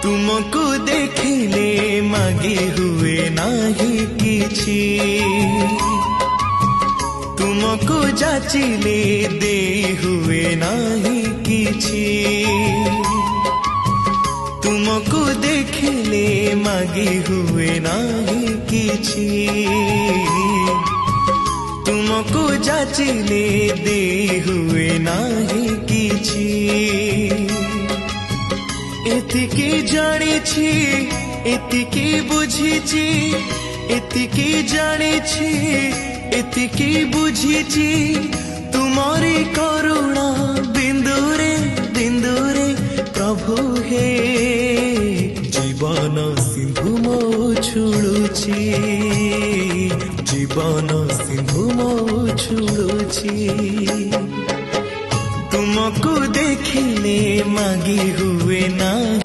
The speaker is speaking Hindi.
तुमको देखिले मागी हुए नाही किछि, तुमको जाचिले दे हुए नाही किछि, तुमको देखिले मागी हुए नाही किछि, तुमको जाचिले दे हुए नाही किछि। एतिकी जानिछि एतिकी बुझिछि, एतिकी जानिछि एतिकी बुझिछि, तुमरी करुणा बिंदुरे बिंदुरे प्रभु हे जीवन सिंधु मो छुड़ुछि, जीवन सिंधु मो छुड़ुछि। तुमको देखिले मागी हुए ना